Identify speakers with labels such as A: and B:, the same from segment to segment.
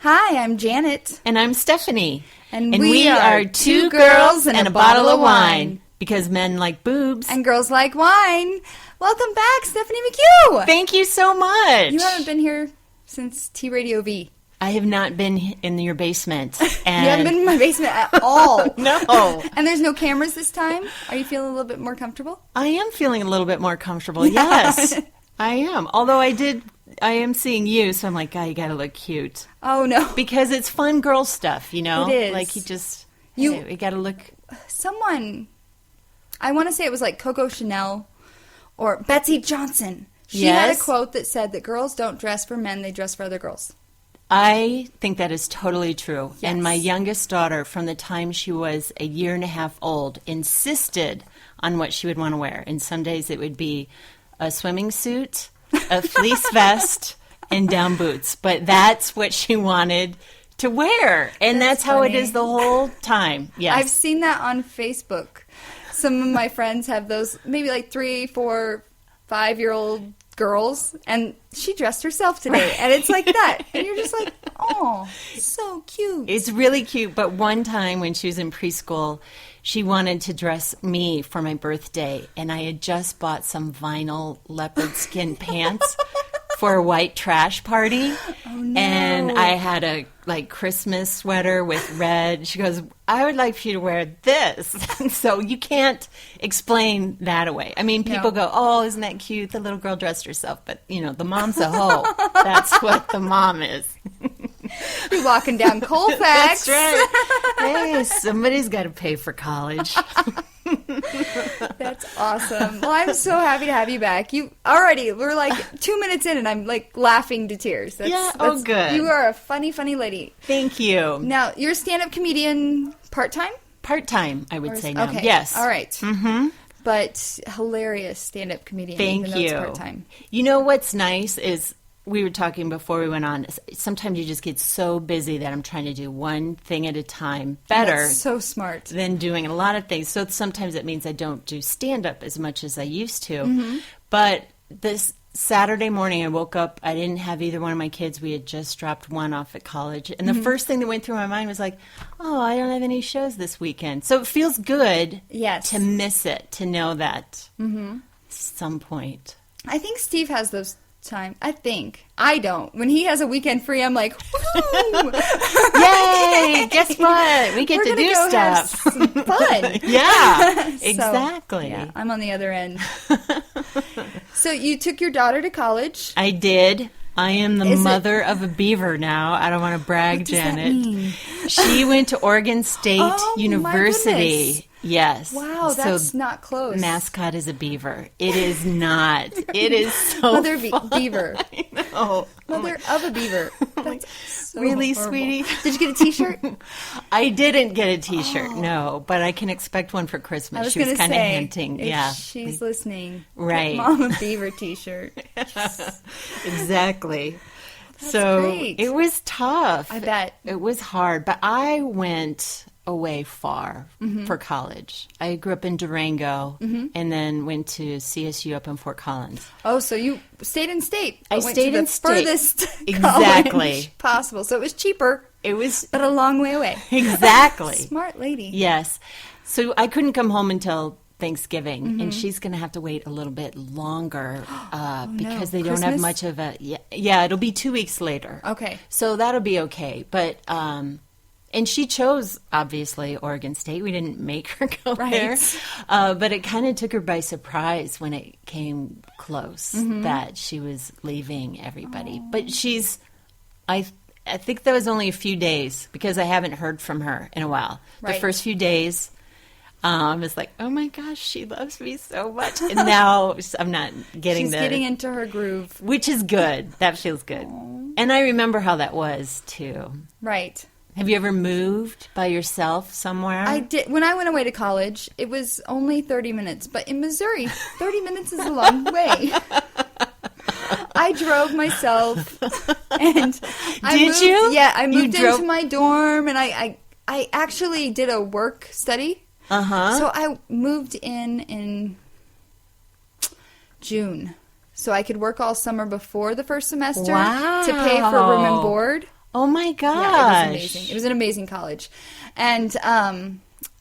A: Hi, I'm Janet.
B: And I'm Stephanie.
A: And we are two girls and a bottle of wine.
B: Because men like boobs.
A: And girls like wine. Welcome back, Stephanie McHugh.
B: Thank you so much.
A: You haven't been here since TRadioV.
B: I have not been in your basement.
A: And you haven't been in my basement at all.
B: No.
A: And there's no cameras this time? Are you feeling a little bit more comfortable?
B: I am feeling a little bit more comfortable, yes. I am. Although I am seeing you, so I'm like, God, you got to look cute.
A: Oh, no.
B: Because it's fun girl stuff, you know?
A: It is.
B: Like, you got to look.
A: Someone, I want to say it was like Coco Chanel or Betsy Johnson. She had a quote that said that girls don't dress for men, they dress for other girls.
B: I think that is totally true.
A: Yes.
B: And my youngest daughter, from the time she was a year and a half old, insisted on what she would want to wear. And some days it would be a swimming suit, a fleece vest, and down boots. But that's what she wanted to wear. And that's how it is the whole time. Yes.
A: I've seen that on Facebook. Some of my friends have those, maybe like 3, 4, 5-year-old girls, and she dressed herself today, and it's like that, and you're just like, oh, so cute.
B: It's really cute, but one time when she was in preschool, she wanted to dress me for my birthday, and I had just bought some vinyl leopard skin pants for a white trash party.
A: Oh, no.
B: And I had a Christmas sweater with red. She goes, I would like for you to wear this. So you can't explain that away. I mean, people go, oh, isn't that cute? The little girl dressed herself. But, the mom's a hoe. That's what the mom is.
A: You're walking down Colfax.
B: That's right. Hey, somebody's got to pay for college.
A: That's awesome. Well, I'm so happy to have you back. We're like 2 minutes in, and I'm like laughing to tears. That's
B: good.
A: You are a funny, funny lady.
B: Thank you.
A: Now, you're a stand-up comedian part-time?
B: Part-time, I would say now.
A: Okay.
B: Yes.
A: All right.
B: Mm-hmm.
A: But hilarious stand-up comedian.
B: Thank
A: even
B: you.
A: Though it's part-time.
B: You know what's nice is, we were talking before we went on, sometimes you just get so busy that I'm trying to do one thing at a time better.
A: That's so smart.
B: Than doing a lot of things. So sometimes it means I don't do stand-up as much as I used to.
A: Mm-hmm.
B: But this Saturday morning I woke up, I didn't have either one of my kids. We had just dropped one off at college. And the first thing that went through my mind was like, oh, I don't have any shows this weekend. So it feels good to miss it, to know that at some point.
A: I think Steve has those time. I don't. When he has a weekend free, I'm like, woo!
B: Yay! Guess what? We get to do stuff.
A: Have some fun.
B: Yeah, exactly.
A: So, I'm on the other end. So you took your daughter to college.
B: I did. I am the mother of a beaver now. I don't want to brag,
A: what does
B: Janet.
A: That mean?
B: She went to Oregon State University.
A: My goodness.
B: Yes.
A: Wow, that's not close.
B: Mascot is a beaver. It is not. It is so
A: Mother
B: fun.
A: beaver.
B: I know.
A: Mother of a beaver. That's so
B: really,
A: horrible.
B: sweetie?
A: Did you get a T-shirt?
B: I didn't get a T-shirt, no, but I can expect one for Christmas.
A: I was
B: she was kind of
A: hinting.
B: Yeah.
A: She's listening.
B: Right.
A: Get Mom a beaver T-shirt.
B: Exactly.
A: That's
B: so
A: great.
B: It was tough.
A: I bet.
B: It was hard, but I went away far for college. I grew up in Durango and then went to CSU up in Fort Collins.
A: Oh, so you stayed in state.
B: I stayed in state.
A: Furthest
B: Exactly.
A: college possible. So it was cheaper.
B: It was,
A: but a long way away.
B: Exactly.
A: Smart lady.
B: Yes. So I couldn't come home until Thanksgiving, and she's going to have to wait a little bit longer because they don't have much of a. Yeah, it'll be 2 weeks later.
A: Okay.
B: So that'll be okay, but. And she chose, obviously, Oregon State. We didn't make her go there. But it kind of took her by surprise when it came close that she was leaving everybody. But I think that was only a few days because I haven't heard from her in a while. The first few days, I was like, oh my gosh, she loves me so much. And now I'm not getting
A: She's getting into her groove.
B: Which is good. That feels good. Aww. And I remember how that was, too.
A: Right.
B: Have you ever moved by yourself somewhere?
A: I did. When I went away to college, it was only 30 minutes. But in Missouri, 30 minutes is a long way. I drove myself. And
B: Did you?
A: Yeah, I moved into my dorm, and I actually did a work study.
B: Uh-huh.
A: So I moved in June. So I could work all summer before the first semester to pay for room and board.
B: Oh my gosh.
A: Yeah, it was amazing. It was an amazing college. And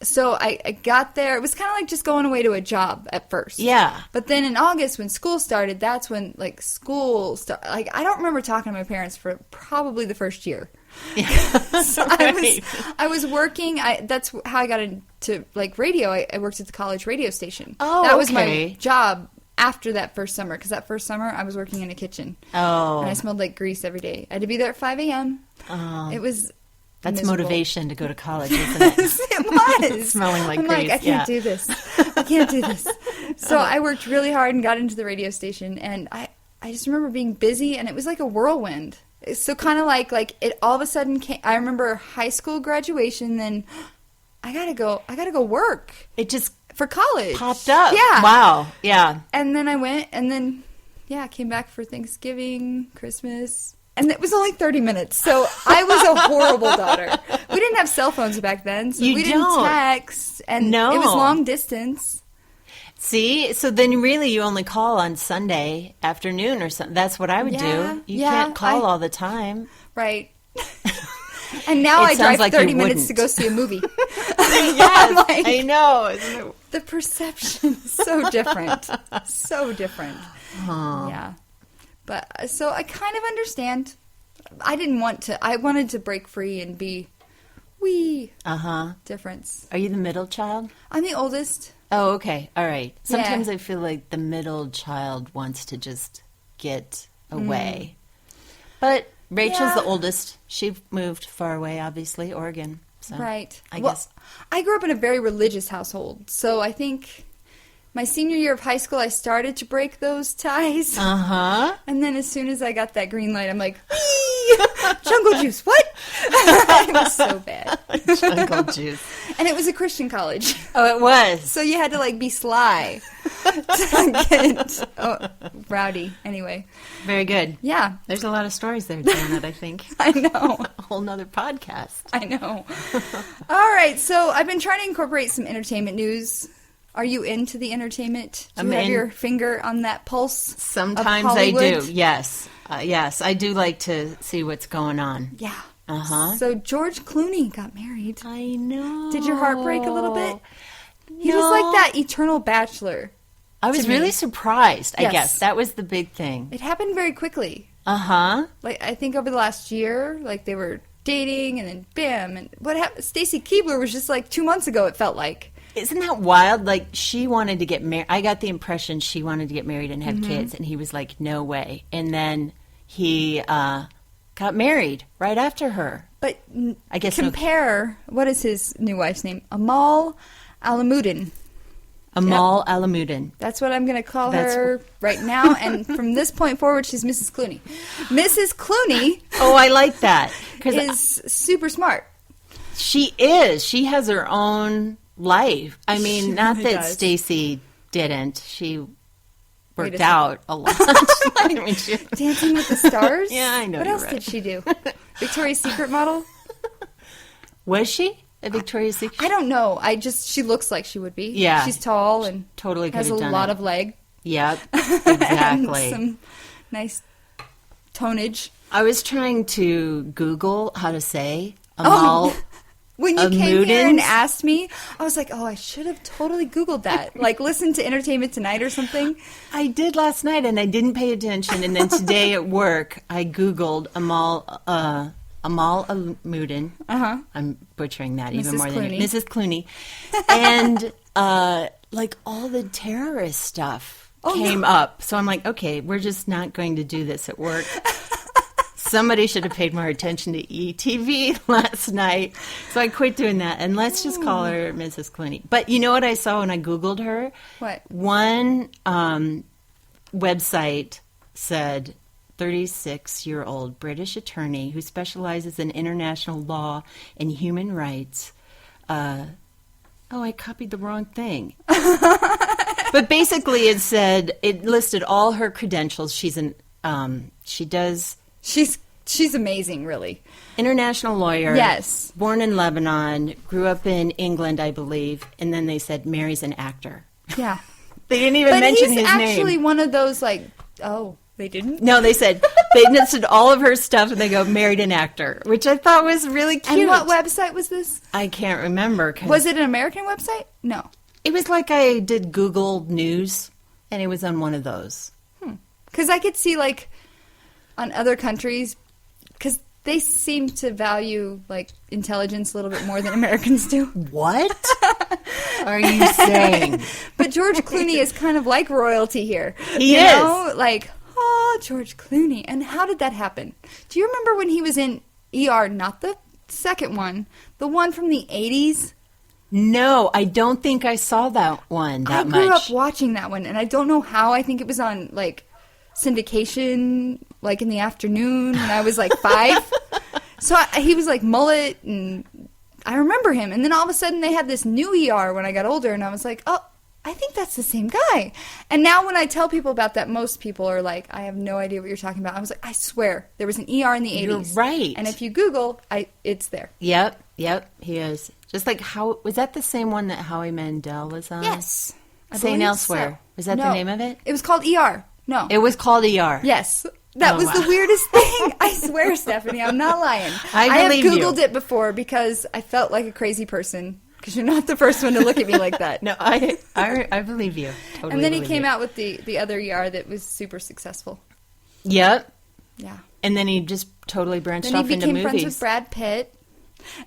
A: so I got there. It was kind of like just going away to a job at first.
B: Yeah.
A: But then in August, when school started, that's when like school started. Like, I don't remember talking to my parents for probably the first year.
B: Yeah.
A: So I was working. That's how I got into like radio. I worked at the college radio station.
B: Oh,
A: that was my job after that first summer, because that first summer I was working in a kitchen.
B: Oh.
A: And I smelled like grease every day. I had to be there at 5 a.m.
B: Oh.
A: It was
B: That's
A: miserable.
B: motivation to go to college, isn't it?
A: It was.
B: Smelling like
A: I'm
B: grease.
A: like, I can't do this. I can't do this. So I worked really hard and got into the radio station, and I just remember being busy, and it was like a whirlwind. So kind of like it all of a sudden came. I remember high school graduation, then I gotta go work.
B: It just
A: for college
B: popped up.
A: Yeah.
B: Wow. Yeah.
A: And then I went, and then I came back for Thanksgiving, Christmas. And it was only 30 minutes, so I was a horrible daughter. We didn't have cell phones back then, so we didn't text, and it was long distance.
B: See? So then really you only call on Sunday afternoon or something. That's what I would do. You can't call all the time.
A: Right. And now I drive
B: like
A: 30 minutes to go see a movie.
B: Yes, like, I know. Isn't it?
A: The perception is so different. So different.
B: Huh.
A: Yeah. But so I kind of understand. I wanted to break free and be difference.
B: Are you the middle child?
A: I'm the oldest.
B: Oh, okay. All right. Sometimes I feel like the middle child wants to just get away. But Rachel's the oldest. She moved far away, obviously, Oregon. So
A: right.
B: I guess.
A: I grew up in a very religious household, so I think my senior year of high school, I started to break those ties.
B: Uh-huh.
A: And then as soon as I got that green light, I'm like, jungle juice, what? It was so bad.
B: Jungle juice.
A: And it was a Christian college.
B: Oh, it was.
A: So you had to, like, be sly to get rowdy. Anyway.
B: Very good.
A: Yeah.
B: There's a lot of stories there, Janet, I think.
A: I know.
B: A whole nother podcast.
A: I know. All right, so I've been trying to incorporate some entertainment news. Are you into the entertainment? Do you have your finger on that pulse?
B: Sometimes I do, yes. Yes, I do like to see what's going on.
A: Yeah.
B: Uh-huh.
A: So George Clooney got married.
B: I know.
A: Did your heart break a little bit?
B: No.
A: He was like that eternal bachelor.
B: I was really surprised,
A: Yes.
B: I guess. That was the big thing.
A: It happened very quickly.
B: Uh-huh.
A: Like, I think over the last year, like, they were dating, and then bam. And what happened? Stacy Keibler was just like 2 months ago, it felt like.
B: Isn't that wild? Like, she wanted to get married. I got the impression she wanted to get married and have kids, and he was like, no way. And then he got married right after her.
A: But
B: I guess
A: compare, what is his new wife's name? Amal Alamuddin.
B: Amal Alamuddin.
A: That's what I'm going to call her right now. And from this point forward, she's Mrs. Clooney. Mrs. Clooney.
B: Oh, I like that.
A: Is super smart.
B: She is. She has her own life. I mean, not
A: really
B: that
A: does.
B: Stacy didn't. She worked out a lot. I mean,
A: Dancing with the Stars?
B: Yeah, I know.
A: What else did she do? Victoria's Secret model?
B: Was she a Victoria's Secret?
A: I don't know. She looks like she would be.
B: Yeah.
A: She's tall and
B: totally
A: has a lot of leg.
B: Yep, exactly.
A: And some nice tonnage.
B: I was trying to Google how to say Amal.
A: When you came here and asked me, I was like, oh, I should have totally Googled that. Like, listen to Entertainment Tonight or something.
B: I did last night, and I didn't pay attention. And then today at work, I Googled Amal Alamuddin.
A: Uh-huh.
B: I'm butchering that
A: Mrs.
B: even more
A: Clooney.
B: than Mrs. Clooney. And, like, all the terrorist stuff came up. So I'm like, okay, we're just not going to do this at work. Somebody should have paid more attention to ETV last night. So I quit doing that. And let's just call her Mrs. Clooney. But you know what I saw when I Googled her?
A: What?
B: One website said 36-year-old British attorney who specializes in international law and human rights. I copied the wrong thing. But basically it listed all her credentials. She's
A: She's amazing, really.
B: International lawyer.
A: Yes.
B: Born in Lebanon, grew up in England, I believe, and then they said marries an actor.
A: Yeah.
B: They didn't even mention his name.
A: But he's actually one of those, like, They didn't?
B: No, they said they listed all of her stuff and they go, married an actor, which I thought was really cute.
A: And what website was this?
B: I can't remember.
A: Was it an American website? No.
B: It was like I did Google News, and it was on one of those.
A: Because I could see, like, on other countries, because they seem to value, like, intelligence a little bit more than Americans do.
B: What are you saying?
A: But George Clooney is kind of like royalty here.
B: He
A: you
B: is.
A: know? Like, oh, George Clooney. And how did that happen? Do you remember when he was in ER, not the second one, the one from the 80s?
B: No, I don't think I saw that one that much.
A: I grew up watching that one, and I don't know how. I think it was on, like, syndication, like, in the afternoon when I was, like, 5. So he was, like, mullet, and I remember him. And then all of a sudden they had this new ER when I got older, and I was like, oh, I think that's the same guy. And now when I tell people about that, most people are like, I have no idea what you're talking about. I was like, I swear, there was an ER in the 80s.
B: You're right.
A: And if you Google, it's there.
B: Yep, he is. Just like, was that the same one that Howie Mandel was on?
A: Yes.
B: St. Elsewhere.
A: So.
B: Was that the name of it?
A: It was called ER. No.
B: It was called ER.
A: Yes. That was the weirdest thing. I swear, Stephanie, I'm not lying.
B: I
A: have
B: believe
A: Googled it before because I felt like a crazy person. Because you're not the first one to look at me like that.
B: No, I believe you. Totally.
A: And then he came out with the other ER that was super successful.
B: Yep.
A: Yeah.
B: And then he just totally branched off into movies.
A: Then he became friends with Brad Pitt.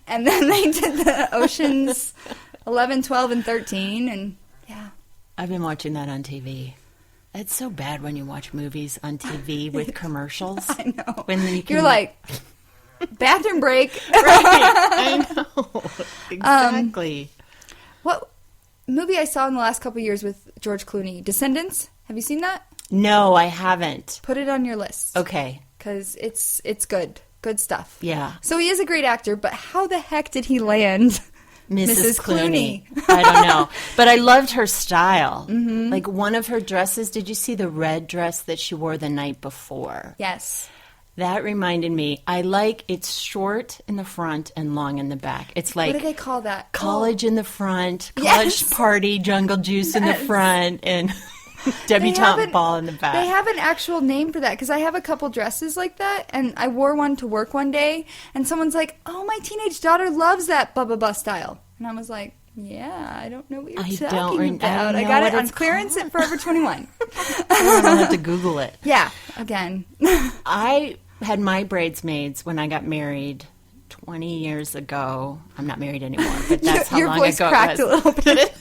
A: And then they did the Oceans 11, 12, and 13. And yeah.
B: I've been watching that on TV. It's so bad when you watch movies on TV with commercials.
A: I know.
B: You're
A: like, bathroom break.
B: Right. I know. Exactly.
A: What movie I saw in the last couple of years with George Clooney? Descendants. Have you seen that?
B: No, I haven't.
A: Put it on your list.
B: Okay.
A: Because it's good. Good stuff.
B: Yeah.
A: So he is a great actor, but how the heck did he land
B: Mrs. Clooney? I don't know. But I loved her style. Mm-hmm. Like one of her dresses, did you see the red dress that she wore the night before?
A: Yes.
B: That reminded me, it's short in the front and long in the back. It's like,
A: what do they call that?
B: College in the front, college party, jungle juice in the front, and debutante ball in the back.
A: They have an actual name for that because I have a couple dresses like that, and I wore one to work one day, and someone's like, oh, my teenage daughter loves that blah, blah, blah style. And I was like, yeah, I don't know what you're talking about. I got it on clearance at Forever 21.
B: I'm going to have to Google it.
A: Yeah, again.
B: I had my bridesmaids when I got married 20 years ago. I'm not married anymore, but that's how long ago it was.
A: Your voice cracked a little bit.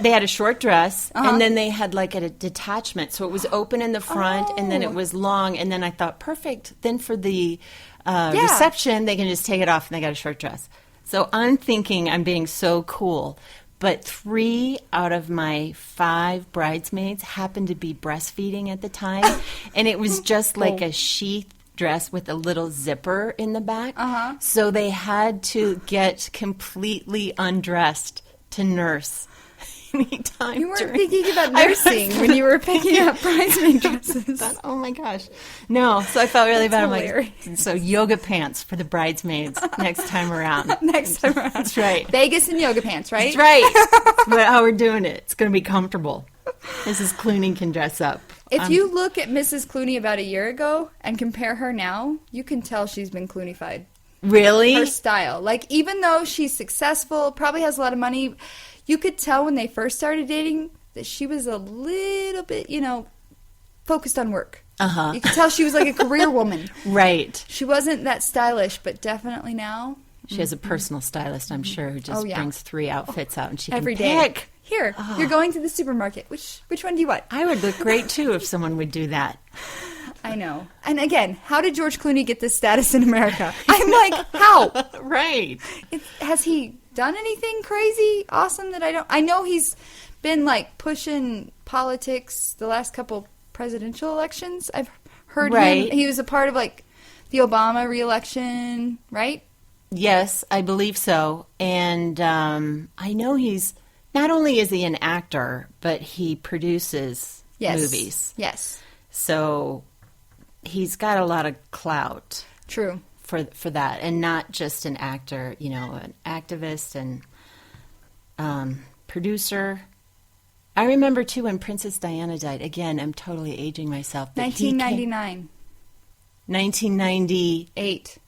B: They had a short dress, and then they had like a detachment. So it was open in the front, and then it was long, and then I thought, perfect. Then for the reception, they can just take it off, and they got a short dress. So I'm thinking I'm being so cool. But 3 out of my 5 bridesmaids happened to be breastfeeding at the time. And it was just like a sheath dress with a little zipper in the back. So they had to get completely undressed to nurse anytime.
A: You weren't thinking about nursing when you were picking up bridesmaid dresses.
B: Oh my gosh. No, so I felt really bad. I'm
A: hilarious.
B: Like, so yoga pants for the bridesmaids next time around.
A: Next time around.
B: That's right.
A: Vegas and yoga pants, right?
B: That's right. That's how we're doing it. It's going to be comfortable. Mrs. Clooney can dress up.
A: If you look at Mrs. Clooney about a year ago and compare her now, you can tell she's been Clooneyfied.
B: Really?
A: Her style. Like, even though she's successful, probably has a lot of money, you could tell when they first started dating that she was a little bit, focused on work. You could tell she was like a career woman.
B: Right.
A: She wasn't that stylish, but definitely now.
B: She has a personal stylist, I'm sure, who just brings 3 outfits out and she
A: every
B: can pick.
A: Day. Here, you're going to the supermarket. Which one do you want?
B: I would look great, too, if someone would do that.
A: I know. And again, how did George Clooney get this status in America? I'm like, how?
B: Right.
A: Has he done anything crazy, awesome that I don't? I know he's been, like, pushing politics the last couple presidential elections. I've heard him. He was a part of, like, the Obama re-election, right?
B: Yes, I believe so. And I know not only is he an actor, but he produces movies.
A: Yes.
B: So he's got a lot of clout.
A: True.
B: For that, and not just an actor, an activist and producer. I remember, too, when Princess Diana died. Again, I'm totally aging myself.
A: 1999.
B: 1998.